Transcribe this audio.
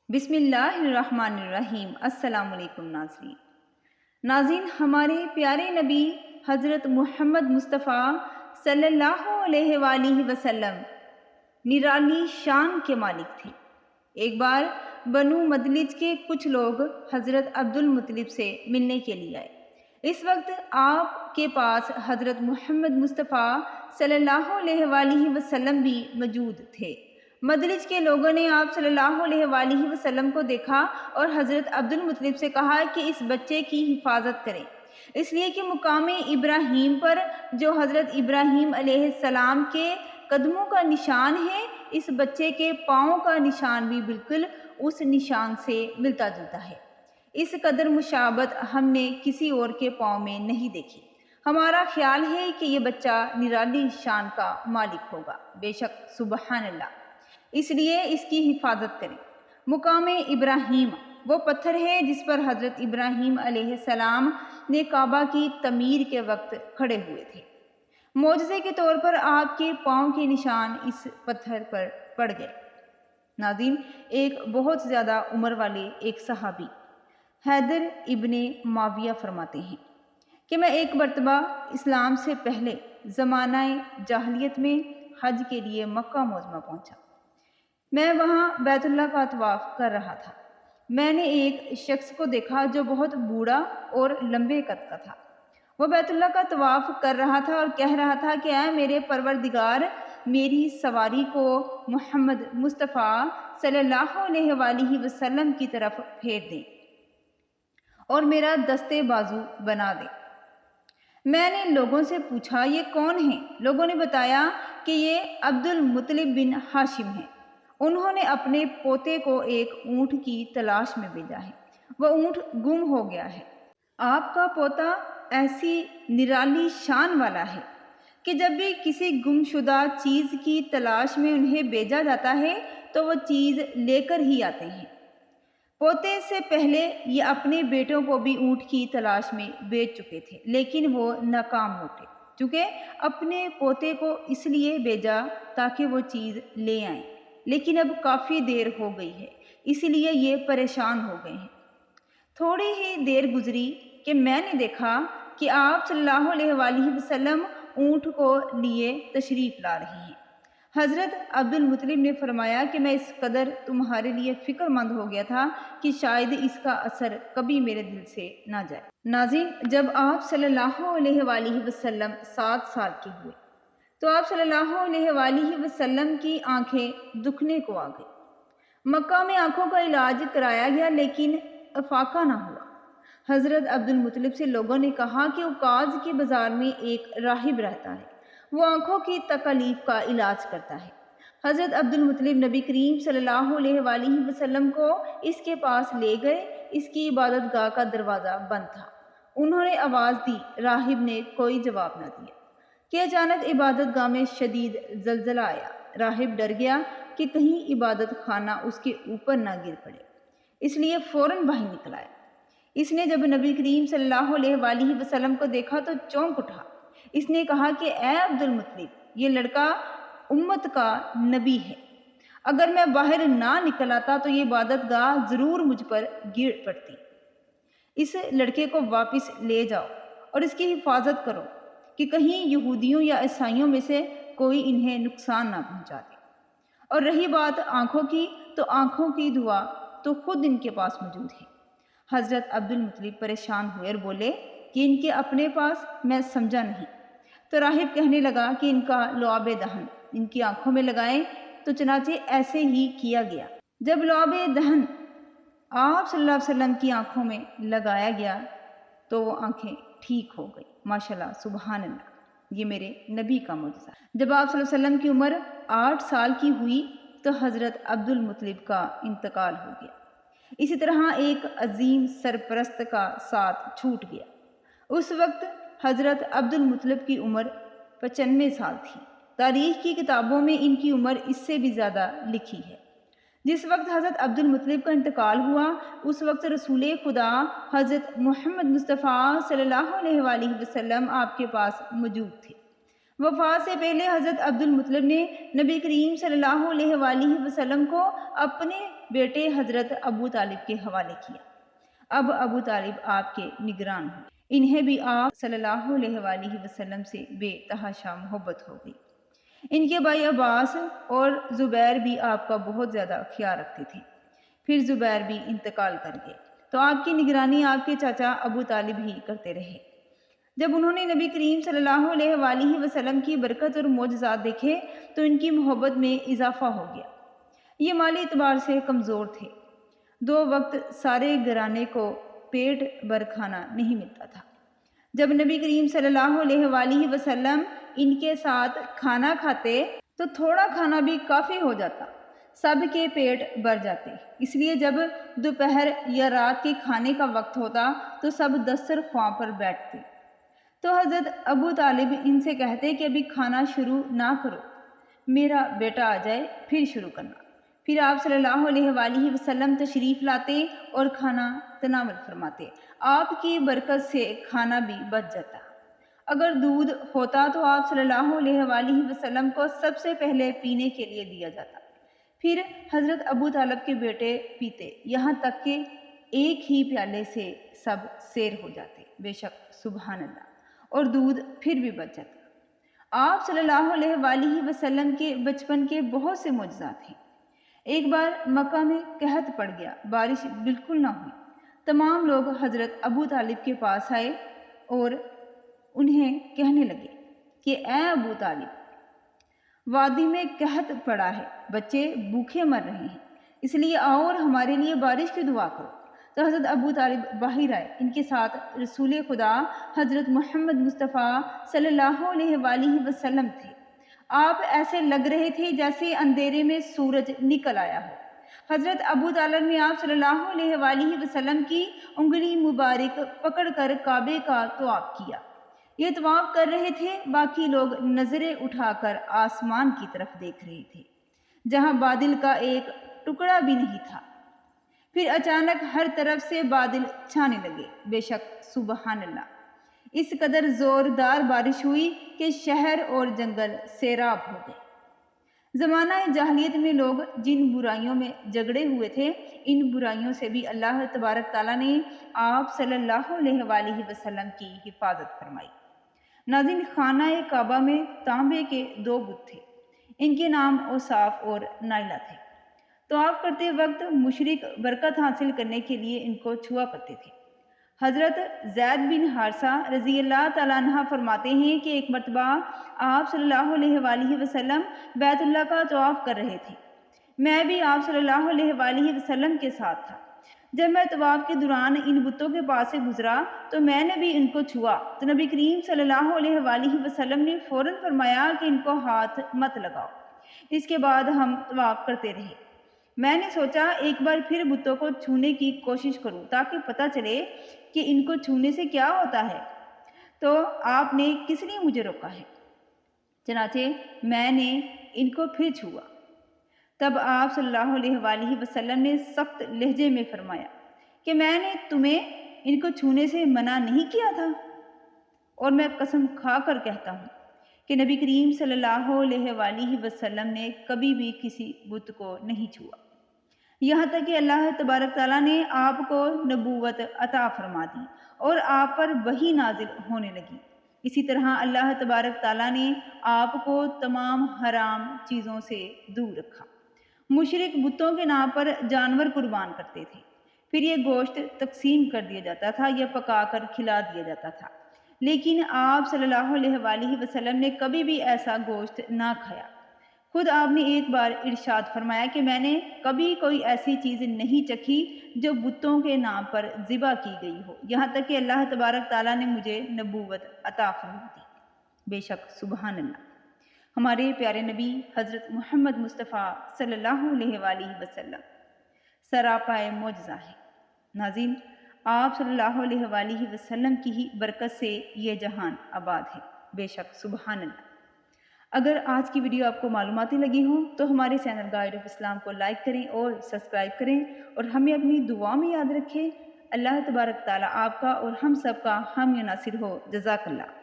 بسم اللہ الرحمن الرحیم۔ السلام علیکم ناظرین، ہمارے پیارے نبی حضرت محمد مصطفیٰ صلی اللہ علیہ وآلہ وسلم نرالی شان کے مالک تھے۔ ایک بار بنو مدلج کے کچھ لوگ حضرت عبد المطلب سے ملنے کے لیے آئے۔ اس وقت آپ کے پاس حضرت محمد مصطفیٰ صلی اللہ علیہ وآلہ وسلم بھی موجود تھے۔ مدلج کے لوگوں نے آپ صلی اللہ علیہ وآلہ وسلم کو دیکھا اور حضرت عبد المطلب سے کہا کہ اس بچے کی حفاظت کریں، اس لیے کہ مقام ابراہیم پر جو حضرت ابراہیم علیہ السلام کے قدموں کا نشان ہے، اس بچے کے پاؤں کا نشان بھی بالکل اس نشان سے ملتا جلتا ہے۔ اس قدر مشابہت ہم نے کسی اور کے پاؤں میں نہیں دیکھی۔ ہمارا خیال ہے کہ یہ بچہ نرالی شان کا مالک ہوگا۔ بے شک سبحان اللہ، اس لیے اس کی حفاظت کریں۔ مقام ابراہیم وہ پتھر ہے جس پر حضرت ابراہیم علیہ السلام نے کعبہ کی تعمیر کے وقت کھڑے ہوئے تھے۔ معجزے کے طور پر آپ کے پاؤں کے نشان اس پتھر پر پڑ گئے۔ ناظرین، ایک بہت زیادہ عمر والے ایک صحابی حیدر ابن معاویہ فرماتے ہیں کہ میں ایک مرتبہ اسلام سے پہلے زمانہ جاہلیت میں حج کے لیے مکہ معظمہ پہنچا۔ میں وہاں بیت اللہ کا طواف کر رہا تھا۔ میں نے ایک شخص کو دیکھا جو بہت بوڑھا اور لمبے قد کا تھا۔ وہ بیت اللہ کا طواف کر رہا تھا اور کہہ رہا تھا کہ اے میرے پروردگار، میری سواری کو محمد مصطفیٰ صلی اللہ علیہ وآلہ وسلم کی طرف پھیر دیں اور میرا دستے بازو بنا دیں۔ میں نے لوگوں سے پوچھا یہ کون ہیں؟ لوگوں نے بتایا کہ یہ عبد المطلب بن ہاشم ہیں۔ انہوں نے اپنے پوتے کو ایک اونٹ کی تلاش میں بھیجا ہے، وہ اونٹ گم ہو گیا ہے۔ آپ کا پوتا ایسی نرالی شان والا ہے کہ جب بھی کسی گم شدہ چیز کی تلاش میں انہیں بھیجا جاتا ہے تو وہ چیز لے کر ہی آتے ہیں۔ پوتے سے پہلے یہ اپنے بیٹوں کو بھی اونٹ کی تلاش میں بھیج چکے تھے، لیکن وہ ناکام ہوتے، چونکہ اپنے پوتے کو اس لیے بھیجا تاکہ وہ چیز لے آئیں، لیکن اب کافی دیر ہو گئی ہے، اس لیے یہ پریشان ہو گئے ہیں۔ تھوڑی ہی دیر گزری کہ میں نے دیکھا کہ آپ صلی اللہ علیہ وآلہ وسلم اونٹ کو لیے تشریف لا رہے ہیں۔ حضرت عبد المطلب نے فرمایا کہ میں اس قدر تمہارے لیے فکر مند ہو گیا تھا کہ شاید اس کا اثر کبھی میرے دل سے نہ جائے۔ ناظرین، جب آپ صلی اللہ علیہ وآلہ وسلم 7 سال کے ہوئے تو آپ صلی اللہ علیہ وآلہ وسلم کی آنکھیں دکھنے کو آ گئی۔ مکہ میں آنکھوں کا علاج کرایا گیا لیکن افاقہ نہ ہوا۔ حضرت عبد المطلب سے لوگوں نے کہا کہ اوقاز کے بازار میں ایک راہب رہتا ہے، وہ آنکھوں کی تکالیف کا علاج کرتا ہے۔ حضرت عبد المطلب نبی کریم صلی اللہ علیہ وآلہ وسلم کو اس کے پاس لے گئے۔ اس کی عبادت گاہ کا دروازہ بند تھا۔ انہوں نے آواز دی، راہب نے کوئی جواب نہ دیا کہ اچانک عبادت گاہ میں شدید زلزلہ آیا۔ راہب ڈر گیا کہ کہیں عبادت خانہ اس کے اوپر نہ گر پڑے، اس لیے فوراً باہر نکل آیا۔ اس نے جب نبی کریم صلی اللہ علیہ وآلہ وسلم کو دیکھا تو چونک اٹھا۔ اس نے کہا کہ اے عبد المطلب، یہ لڑکا امت کا نبی ہے، اگر میں باہر نہ نکل آتا تو یہ عبادت گاہ ضرور مجھ پر گر پڑتی۔ اس لڑکے کو واپس لے جاؤ اور اس کی حفاظت کرو کہ کہیں یہودیوں یا عیسائیوں میں سے کوئی انہیں نقصان نہ پہنچا دے۔ اور رہی بات آنکھوں کی، تو آنکھوں کی دعا تو خود ان کے پاس موجود ہے۔ حضرت عبد المطلب پریشان ہوئے اور بولے کہ ان کے اپنے پاس؟ میں سمجھا نہیں۔ تو راہب کہنے لگا کہ ان کا لعاب دہن ان کی آنکھوں میں لگائیں، تو چنانچہ ایسے ہی کیا گیا۔ جب لعاب دہن آپ صلی اللہ علیہ وسلم کی آنکھوں میں لگایا گیا تو وہ آنکھیں ٹھیک ہو گئی۔ ماشاءاللہ سبحان اللہ، یہ میرے نبی کا معجزہ۔ جب آپ صلی اللہ علیہ وسلم کی عمر 8 سال کی ہوئی تو حضرت عبد المطلب کا انتقال ہو گیا۔ اسی طرح ایک عظیم سرپرست کا ساتھ چھوٹ گیا۔ اس وقت حضرت عبد المطلب کی عمر 95 سال تھی۔ تاریخ کی کتابوں میں ان کی عمر اس سے بھی زیادہ لکھی ہے۔ جس وقت حضرت عبد المطلب کا انتقال ہوا اس وقت رسول خدا حضرت محمد مصطفیٰ صلی اللہ علیہ وآلہ وسلم آپ کے پاس موجود تھے۔ وفات سے پہلے حضرت عبد المطلب نے نبی کریم صلی اللہ علیہ وآلہ وسلم کو اپنے بیٹے حضرت ابو طالب کے حوالے کیا۔ اب ابو طالب آپ کے نگران ہوئے۔ انہیں بھی آپ صلی اللہ علیہ وآلہ وسلم سے بے تحاشا محبت ہو گئی۔ ان کے بھائی عباس اور زبیر بھی آپ کا بہت زیادہ خیال رکھتے تھے۔ پھر زبیر بھی انتقال کر گئے تو آپ کی نگرانی آپ کے چاچا ابو طالب ہی کرتے رہے۔ جب انہوں نے نبی کریم صلی اللہ علیہ وآلہ وسلم کی برکت اور معجزات دیکھے تو ان کی محبت میں اضافہ ہو گیا۔ یہ مالی اعتبار سے کمزور تھے۔ 2 وقت سارے گھرانے کو پیٹ بھر کھانا نہیں ملتا تھا۔ جب نبی کریم صلی اللہ علیہ وآلہ وسلم ان کے ساتھ کھانا کھاتے تو تھوڑا کھانا بھی کافی ہو جاتا، سب کے پیٹ بھر جاتے۔ اس لیے جب دوپہر یا رات کے کھانے کا وقت ہوتا تو سب دسترخواں پر بیٹھتے تو حضرت ابو طالب ان سے کہتے کہ ابھی کھانا شروع نہ کرو، میرا بیٹا آ جائے پھر شروع کرنا۔ پھر آپ صلی اللہ علیہ وآلہ وسلم تشریف لاتے اور کھانا تناول فرماتے۔ آپ کی برکت سے کھانا بھی بچ جاتا۔ اگر دودھ ہوتا تو آپ صلی اللہ علیہ وآلہ وسلم کو سب سے پہلے پینے کے لیے دیا جاتا، پھر حضرت ابو طالب کے بیٹے پیتے، یہاں تک کہ ایک ہی پیالے سے سب سیر ہو جاتے، بے شک سبحان اللہ، اور دودھ پھر بھی بچ جاتا۔ آپ صلی اللہ علیہ وآلہ وسلم کے بچپن کے بہت سے معجزات ہیں۔ ایک بار مکہ میں قحط پڑ گیا، بارش بالکل نہ ہوئی۔ تمام لوگ حضرت ابو طالب کے پاس آئے اور انہیں کہنے لگے کہ اے ابو طالب، وادی میں قحط پڑا ہے، بچے بھوکے مر رہے ہیں، اس لیے آؤ اور ہمارے لیے بارش کی دعا کرو۔ تو حضرت ابو طالب باہر آئے، ان کے ساتھ رسول خدا حضرت محمد مصطفیٰ صلی اللہ علیہ وآلہ وسلم تھے۔ آپ ایسے لگ رہے تھے جیسے اندھیرے میں سورج نکل آیا ہو۔ حضرت ابو طالب نے آپ صلی اللہ علیہ وآلہ وسلم کی انگلی مبارک پکڑ کر کعبے کا طواف کیا۔ یہ طواف کر رہے تھے، باقی لوگ نظریں اٹھا کر آسمان کی طرف دیکھ رہے تھے جہاں بادل کا ایک ٹکڑا بھی نہیں تھا۔ پھر اچانک ہر طرف سے بادل چھانے لگے، بے شک سبحان اللہ، اس قدر زوردار بارش ہوئی کہ شہر اور جنگل سیراب ہو گئے۔ زمانہ جاہلیت میں لوگ جن برائیوں میں جھگڑے ہوئے تھے، ان برائیوں سے بھی اللہ تبارک تعالیٰ نے آپ صلی اللہ علیہ وآلہ وسلم کی حفاظت فرمائی۔ ناظرین، خانہ کعبہ میں تانبے کے 2 بت تھے، ان کے نام اوصاف اور نائلہ تھے۔ طواف کرتے وقت مشرک برکت حاصل کرنے کے لیے ان کو چھوا کرتے تھے۔ حضرت زید بن حارثہ رضی اللہ تعالیٰ عنہ فرماتے ہیں کہ ایک مرتبہ آپ صلی اللہ علیہ وآلہ وسلم بیت اللہ کا طواف کر رہے تھے، میں بھی آپ صلی اللہ علیہ وآلہ وسلم کے ساتھ تھا۔ جب میں طواف کے دوران ان بتوں کے پاس سے گزرا تو میں نے بھی ان کو چھوا تو نبی کریم صلی اللہ علیہ وآلہ وسلم نے فوراً فرمایا کہ ان کو ہاتھ مت لگاؤ۔ اس کے بعد ہم طواف کرتے رہے۔ میں نے سوچا ایک بار پھر بتوں کو چھونے کی کوشش کروں تاکہ پتہ چلے کہ ان کو چھونے سے کیا ہوتا ہے، تو آپ نے کس لیے مجھے روکا ہے؟ چنانچہ میں نے ان کو پھر چھوا۔ تب آپ صلی اللہ علیہ وآلہ وسلم نے سخت لہجے میں فرمایا کہ میں نے تمہیں ان کو چھونے سے منع نہیں کیا تھا؟ اور میں قسم کھا کر کہتا ہوں کہ نبی کریم صلی اللہ علیہ وآلہ وسلم نے کبھی بھی کسی بت کو نہیں چھوا، یہاں تک کہ اللہ تبارک تعالیٰ نے آپ کو نبوت عطا فرما دی اور آپ پر وحی نازل ہونے لگی۔ اسی طرح اللہ تبارک تعالیٰ نے آپ کو تمام حرام چیزوں سے دور رکھا۔ مشرک بتوں کے نام پر جانور قربان کرتے تھے، پھر یہ گوشت تقسیم کر دیا جاتا تھا یا پکا کر کھلا دیا جاتا تھا، لیکن آپ صلی اللہ علیہ وآلہ وسلم نے کبھی بھی ایسا گوشت نہ کھایا۔ خود آپ نے ایک بار ارشاد فرمایا کہ میں نے کبھی کوئی ایسی چیز نہیں چکھی جو بتوں کے نام پر ذبح کی گئی ہو، یہاں تک کہ اللہ تبارک تعالیٰ نے مجھے نبوت عطا فرما دی، بے شک سبحان اللہ۔ ہمارے پیارے نبی حضرت محمد مصطفیٰ صلی اللہ علیہ وآلہ وسلم سراپائے معجزہ ہے۔ ناظرین، آپ صلی اللہ علیہ وآلہ وسلم کی ہی برکت سے یہ جہان آباد ہے، بے شک سبحان اللہ۔ اگر آج کی ویڈیو آپ کو معلوماتی لگی ہوں تو ہمارے چینل گائیڈ آف اسلام کو لائک کریں اور سبسکرائب کریں اور ہمیں اپنی دعا میں یاد رکھیں۔ اللہ تبارک تعالیٰ آپ کا اور ہم سب کا حامی و ناصر ہو۔ جزاک اللہ۔